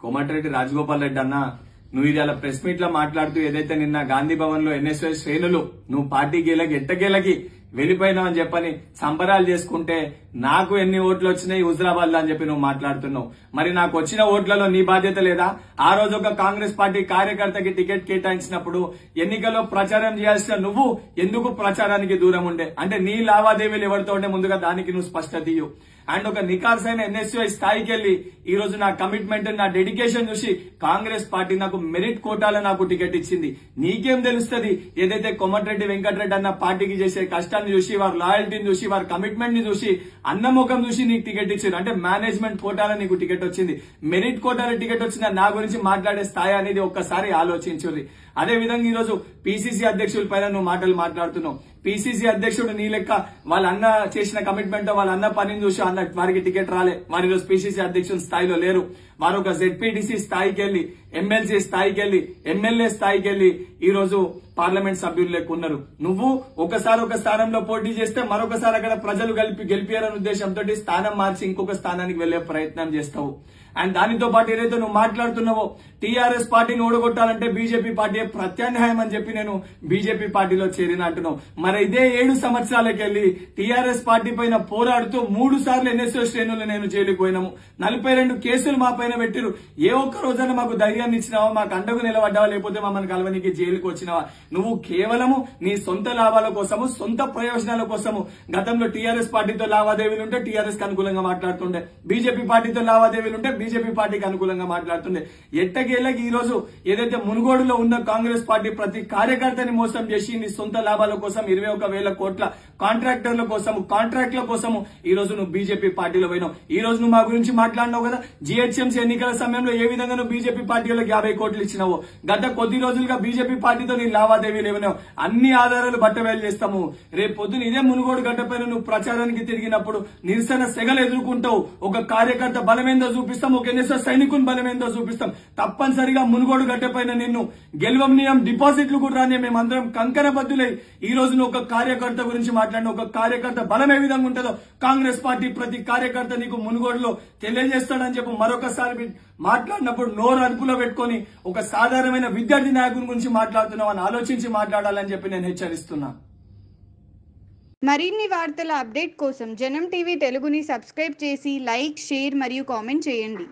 కోమటిరెడ్డి రాజగోపాల్ రెడ్డి అన్న, నువ్వు ఇవాళ ప్రెస్ మీట్ లో మాట్లాడుతూ ఏదైతే నిన్న గాంధీ భవన్ లో ఎన్ఎస్ఎస్ శ్రేణులు నువ్వు పార్టీ గేలకి ఎట్టగేలకి వెళ్ళిపోయినావు అని చెప్పని సంబరాలు చేసుకుంటే నాకు ఎన్ని ఓట్లు వచ్చినాయి హుజరాబాద్ లో అని చెప్పి నువ్వు మాట్లాడుతున్నావు. మరి నాకు వచ్చిన ఓట్లలో నీ బాధ్యత లేదా? ఆ రోజు ఒక కాంగ్రెస్ పార్టీ కార్యకర్తకి టికెట్ కేటాయించినప్పుడు ఎన్నికల్లో ప్రచారం చేయాల్సిన నువ్వు ఎందుకు ప్రచారానికి దూరం ఉండే? అంటే నీ లావాదేవీలు ఎవరితో ఉంటే ముందుగా దానికి నువ్వు స్పష్టత ఇయ్యు. అండ్ ఒక నికార్సైన ఎన్ఎస్యుఐ స్థాయికి వెళ్లి ఈ రోజు నా కమిట్మెంట్ నా డెడికేషన్ చూసి కాంగ్రెస్ పార్టీ నాకు మెరిట్ కోటాలో నాకు టికెట్ ఇచ్చింది. నీకేం తెలుస్తుంది? ఏదైతే కోమటిరెడ్డి వెంకటరెడ్డి అన్న పార్టీకి చేసే కష్టాన్ని చూసి, వారి లాయల్టీని చూసి, వారి కమిట్మెంట్ ని చూసి, అన్నముఖం చూసి నీకు టికెట్ ఇచ్చారు. అంటే మేనేజ్మెంట్ కోటాలో నీకు టికెట్ వచ్చింది, మెరిట్ కోటాలో టికెట్ వచ్చిన నా గురించి మాట్లాడే స్థాయి అనేది ఒక్కసారి ఆలోచించుర్రి. అదే విధంగా ఈ రోజు పిసిసి అధ్యక్షుల పైన నువ్వు మాటలు మాట్లాడుతున్నావు. పిసిసి అధ్యక్షుడు నీ లెక్క వాళ్ళ అన్న చేసిన కమిట్మెంట్ వాళ్ళ అన్న పనిని చూసి అన్న వారికి టికెట్ రాలే. వారి రోజు పిసిసి అధ్యక్షుల స్థాయిలో లేరు. వారు ఒక జెడ్పీటీసీ స్థాయికి వెళ్లి, ఎమ్మెల్సీ స్థాయికి వెళ్లి, ఎమ్మెల్యే స్థాయికి వెళ్లి ఈ రోజు పార్లమెంట్ సభ్యులు లెక్క ఉన్నారు. నువ్వు ఒకసారి ఒక స్థానంలో పోటీ చేస్తే మరొకసారి అక్కడ ప్రజలు గెలిపారనే ఉద్దేశంతో స్థానం మార్చి ఇంకొక స్థానానికి వెళ్లే ప్రయత్నం చేస్తావు. అండ్ దానితో పాటు ఏదైతే నువ్వు మాట్లాడుతున్నావో టీఆర్ఎస్ పార్టీని ఓడగొట్టాలంటే బీజేపీ పార్టీ ప్రత్యామ్నాయం అని చెప్పి నేను బీజేపీ పార్టీలో చేరిన అంటున్నావు. మరి ఇదే 7 సంవత్సరాలకి వెళ్లి టీఆర్ఎస్ పార్టీ పైన పోరాడుతూ 3 సార్లు ఎన్ఎస్ఓ శ్రేణులు నేను జైలుకు పోయినాము. 42 కేసులు మా పైన పెట్టిరు. ఏ ఒక్క రోజైనా మాకు ధైర్యాన్ని ఇచ్చినావా? మాకు అండగు నిలబడ్డావా? లేకపోతే మమ్మల్ని కలవనికి జైలుకు వచ్చినావా? నువ్వు కేవలము నీ సొంత లాభాల కోసము, సొంత ప్రయోజనాల కోసము గతంలో టీఆర్ఎస్ పార్టీతో లావాదేవీలు ఉంటే టీఆర్ఎస్ కి అనుకూలంగా మాట్లాడుతుండే, బీజేపీ పార్టీతో లావాదేవీలు ఉంటే బీజేపీ పార్టీకి అనుకూలంగా మాట్లాడుతుండే. ఎట్టకేళ్ళకి ఈ రోజు ఏదైతే మునుగోడులో ఉన్న కాంగ్రెస్ పార్టీ ప్రతి కార్యకర్తని మోసం చేసి నీ సొంత లాభాల కోసం 21,000 కోట్ల కాంట్రాక్టర్ల కోసము, కాంట్రాక్ట్ల కోసము ఈ రోజు నువ్వు బీజేపీ పార్టీలో పోయినావు. ఈ రోజు నువ్వు మా గురించి మాట్లాడినావు కదా, జీహెచ్ఎంసీ ఎన్నికల సమయంలో ఏ విధంగా నువ్వు బీజేపీ పార్టీలకు 50 కోట్లు ఇచ్చినావు. గత కొద్ది రోజులుగా బీజేపీ పార్టీతో నీ లావాదేవీలు ఏమైనావు అన్ని ఆధారాలు బట్టవేలు చేస్తాము. రేపు పొద్దున ఇదే మునుగోడు గడ్డపైన నువ్వు ప్రచారానికి తిరిగినప్పుడు నిరసన సెగలు ఎదుర్కొంటావు. ఒక కార్యకర్త బలమేందో చూపిస్తాం, ఒక ఎన్ఎస్ఎస్ సైనికుని బలమేందో చూపిస్తాం. తప్పనిసరిగా మునుగోడు గడ్డపైన నిన్ను గెలవనీయం, డిపాజిట్లు కూడా రాని మేమందరం కంకణబద్దులై ఈ రోజు నువ్వు ఒక కార్యకర్త గురించి మాట్లాడిన ఒక కార్యకర్త బలం ఏ విధంగా ఉంటుందో కాంగ్రెస్ పార్టీ ప్రతి కార్యకర్త నీకు మునుగోడులో తెలియజేస్తాడని చెప్పి మరొకసారి మాట్లాడినప్పుడు నోరు అదుపులో పెట్టుకుని ఒక సాధారణమైన విద్యార్థి నాయకుని గురించి మాట్లాడుతున్నావు అని ఆలోచించి మాట్లాడాలని చెప్పి నేను హెచ్చరిస్తున్నా. మరిన్ని వార్తల అప్డేట్ కోసం జనం టీవీ తెలుగుని సబ్స్క్రైబ్ చేసి లైక్, షేర్ మరియు కామెంట్ చేయండి.